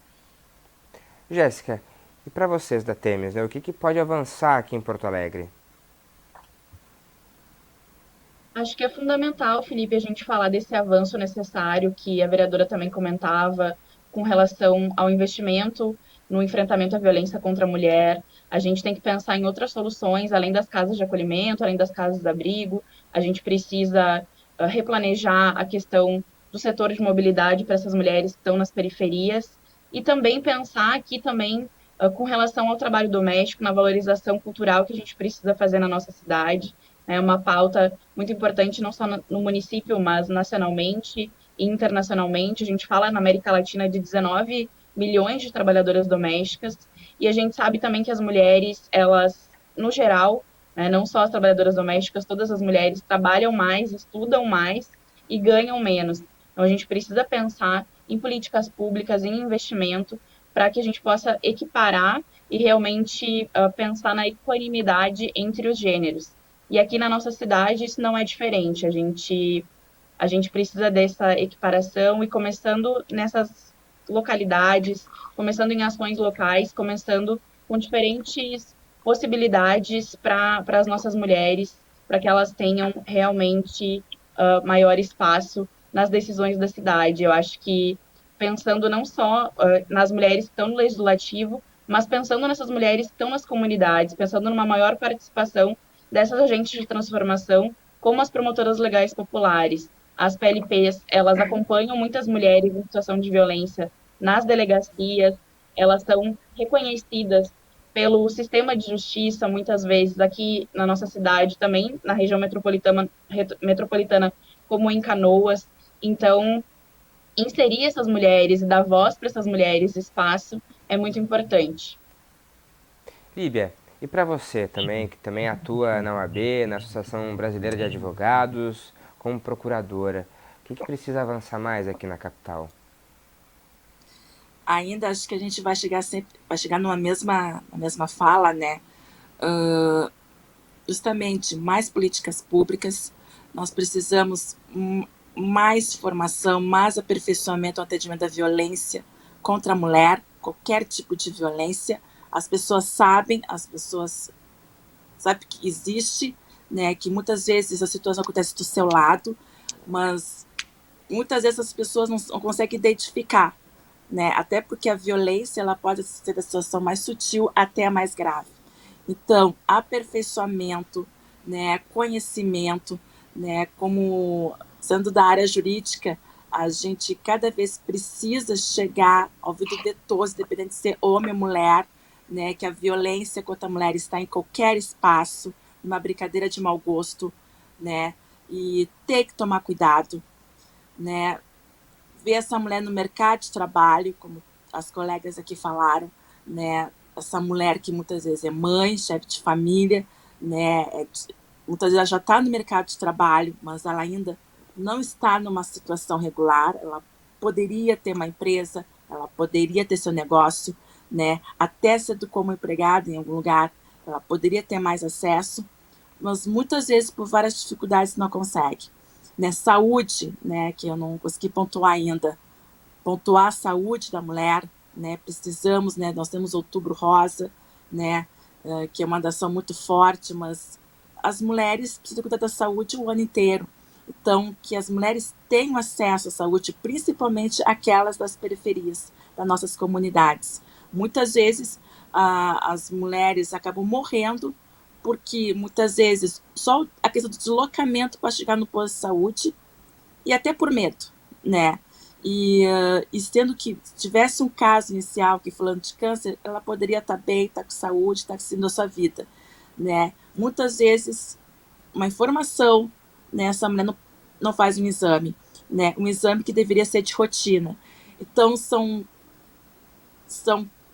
Jéssica, e para vocês da Temes, o que pode avançar aqui em Porto Alegre? Acho que é fundamental, Felipe, a gente falar desse avanço necessário que a vereadora também comentava com relação ao investimento no enfrentamento à violência contra a mulher. A gente tem que pensar em outras soluções, além das casas de acolhimento, além das casas de abrigo. A gente precisa replanejar a questão do setor de mobilidade para essas mulheres que estão nas periferias e também pensar aqui também com relação ao trabalho doméstico, na valorização cultural que a gente precisa fazer na nossa cidade. É uma pauta muito importante, não só no município, mas nacionalmente e internacionalmente. A gente fala na América Latina de 19 milhões de trabalhadoras domésticas, e a gente sabe também que as mulheres, elas, no geral, não só as trabalhadoras domésticas, todas as mulheres trabalham mais, estudam mais e ganham menos. Então, a gente precisa pensar em políticas públicas, em investimento, para que a gente possa equiparar e realmente pensar na equanimidade entre os gêneros. E aqui na nossa cidade isso não é diferente. A gente precisa dessa equiparação e começando nessas localidades, começando em ações locais, começando com diferentes possibilidades para as nossas mulheres, para que elas tenham realmente maior espaço nas decisões da cidade. Eu acho que pensando não só nas mulheres que estão no legislativo, mas pensando nessas mulheres que estão nas comunidades, pensando numa maior participação dessas agentes de transformação, como as promotoras legais populares. As PLPs, elas acompanham muitas mulheres em situação de violência nas delegacias, elas são reconhecidas pelo sistema de justiça, muitas vezes aqui na nossa cidade, também na região metropolitana como em Canoas. Então, inserir essas mulheres e dar voz para essas mulheres, espaço, é muito importante. Líbia, e para você também, que também atua na OAB, na Associação Brasileira de Advogados, como procuradora, o que precisa avançar mais aqui na capital? ainda acho que a gente vai chegar sempre, vai chegar na mesma fala, né? Justamente mais políticas públicas, nós precisamos mais formação, mais aperfeiçoamento no atendimento da violência contra a mulher, qualquer tipo de violência. As pessoas sabem que existe, né, que muitas vezes a situação acontece do seu lado, mas muitas vezes as pessoas não conseguem identificar, né, até porque a violência ela pode ser da situação mais sutil até a mais grave. Então, aperfeiçoamento, né, conhecimento, né, como sendo da área jurídica, a gente cada vez precisa chegar ao ouvido de todos, independente de ser homem ou mulher, né, que a violência contra a mulher está em qualquer espaço, uma brincadeira de mau gosto, né, e ter que tomar cuidado, né, ver essa mulher no mercado de trabalho, como as colegas aqui falaram, né, essa mulher que muitas vezes é mãe, chefe de família, né, muitas vezes ela já está no mercado de trabalho, mas ela ainda não está numa situação regular, ela poderia ter uma empresa, ela poderia ter seu negócio, né, até sendo como empregada em algum lugar, ela poderia ter mais acesso, mas muitas vezes por várias dificuldades não consegue. Né, saúde, né, que eu não consegui pontuar ainda, pontuar a saúde da mulher, né, precisamos, né, nós temos Outubro Rosa, né, que é uma ação muito forte, mas as mulheres precisam cuidar da saúde o ano inteiro. Então, que as mulheres tenham acesso à saúde, principalmente aquelas das periferias das nossas comunidades. Muitas vezes, as mulheres acabam morrendo porque, muitas vezes, só a questão do deslocamento para chegar no posto de saúde e até por medo, né? E sendo que se tivesse um caso inicial que falando de câncer, ela poderia estar bem, estar com saúde, estar seguindo a sua vida, né? Muitas vezes, uma informação, né, essa mulher não faz um exame, né? Um exame que deveria ser de rotina. Então, são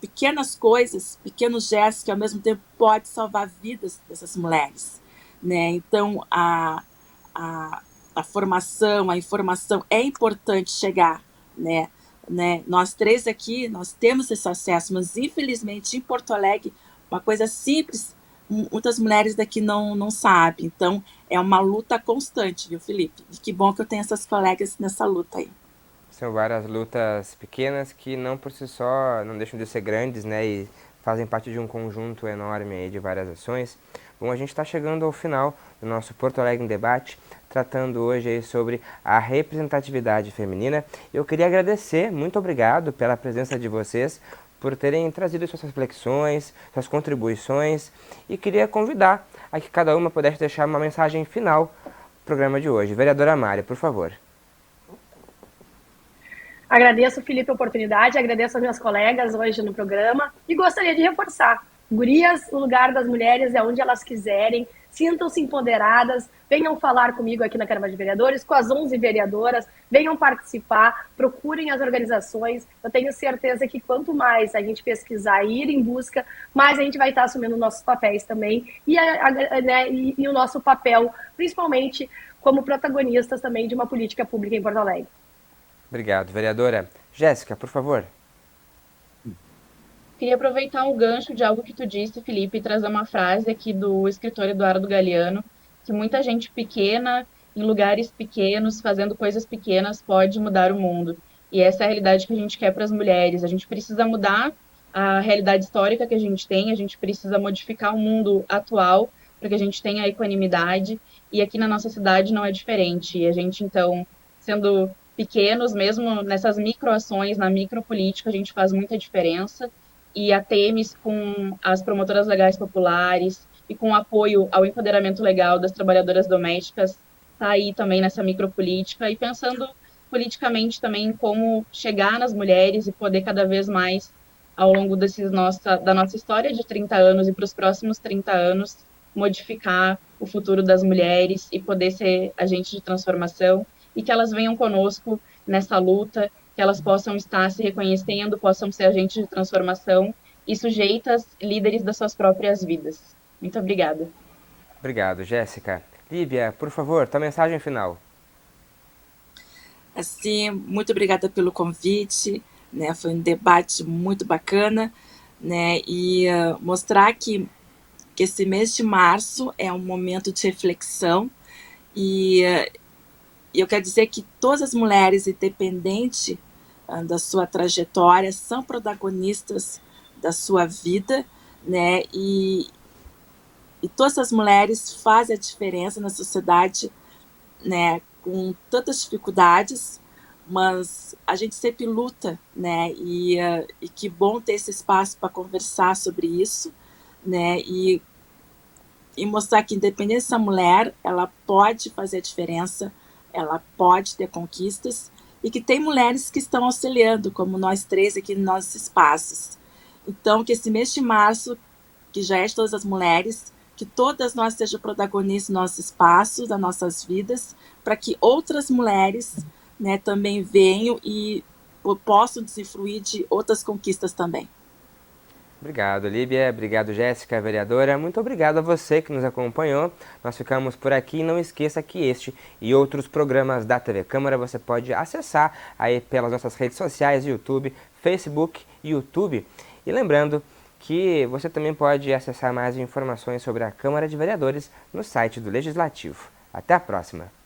pequenas coisas, pequenos gestos que, ao mesmo tempo, podem salvar vidas dessas mulheres, né? Então, a formação, a informação é importante chegar, né? Nós três aqui, nós temos esse acesso, mas, infelizmente, em Porto Alegre, uma coisa simples, muitas mulheres daqui não sabem. Então, é uma luta constante, viu, Felipe? E que bom que eu tenho essas colegas nessa luta aí. São várias lutas pequenas que não por si só não deixam de ser grandes, né, e fazem parte de um conjunto enorme aí de várias ações. Bom, a gente está chegando ao final do nosso Porto Alegre em Debate, tratando hoje aí sobre a representatividade feminina. Eu queria agradecer, muito obrigado pela presença de vocês, por terem trazido suas reflexões, suas contribuições, e queria convidar a que cada uma pudesse deixar uma mensagem final do programa de hoje. Vereadora Mari, por favor. Agradeço, Felipe, a oportunidade, agradeço aos meus colegas hoje no programa e gostaria de reforçar. Gurias, o lugar das mulheres é onde elas quiserem, sintam-se empoderadas, venham falar comigo aqui na Câmara de Vereadores, com as 11 vereadoras, venham participar, procurem as organizações. Eu tenho certeza que quanto mais a gente pesquisar e ir em busca, mais a gente vai estar assumindo nossos papéis também e o nosso papel, principalmente como protagonistas também de uma política pública em Porto Alegre. Obrigado, vereadora. Jéssica, por favor. Queria aproveitar o gancho de algo que tu disse, Felipe, e trazer uma frase aqui do escritor Eduardo Galeano, que muita gente pequena, em lugares pequenos, fazendo coisas pequenas, pode mudar o mundo. E essa é a realidade que a gente quer para as mulheres. A gente precisa mudar a realidade histórica que a gente precisa modificar o mundo atual para que a gente tenha a equanimidade. E aqui na nossa cidade não é diferente. E a gente, então, sendo pequenos, mesmo nessas microações, na micropolítica, a gente faz muita diferença. E a Temis, com as promotoras legais populares e com o apoio ao empoderamento legal das trabalhadoras domésticas, está aí também nessa micropolítica e pensando politicamente também em como chegar nas mulheres e poder cada vez mais, ao longo da nossa história de 30 anos e para os próximos 30 anos, modificar o futuro das mulheres e poder ser agente de transformação e que elas venham conosco nessa luta, que elas possam estar se reconhecendo, possam ser agentes de transformação e sujeitas, líderes das suas próprias vidas. Muito obrigada. Obrigado, Jéssica. Lívia, por favor, tua mensagem final. Assim, muito obrigada pelo convite. né? Foi um debate muito bacana, né? E mostrar que esse mês de março é um momento de reflexão e eu quero dizer que todas as mulheres, independente da sua trajetória, são protagonistas da sua vida, né? E todas as mulheres fazem a diferença na sociedade, né? Com tantas dificuldades, mas a gente sempre luta, né? E que bom ter esse espaço para conversar sobre isso, né? E mostrar que independente dessa mulher, ela pode fazer a diferença, ela pode ter conquistas e que tem mulheres que estão auxiliando, como nós três aqui nos nossos espaços. Então, que esse mês de março, que já é de todas as mulheres, que todas nós sejam protagonistas dos nossos espaços, das nossas vidas, para que outras mulheres, né, também venham e possam usufruir de outras conquistas também. Obrigado, Líbia. Obrigado, Jéssica, vereadora. Muito obrigado a você que nos acompanhou. Nós ficamos por aqui e não esqueça que este e outros programas da TV Câmara você pode acessar aí pelas nossas redes sociais, YouTube, Facebook e YouTube. E lembrando que você também pode acessar mais informações sobre a Câmara de Vereadores no site do Legislativo. Até a próxima!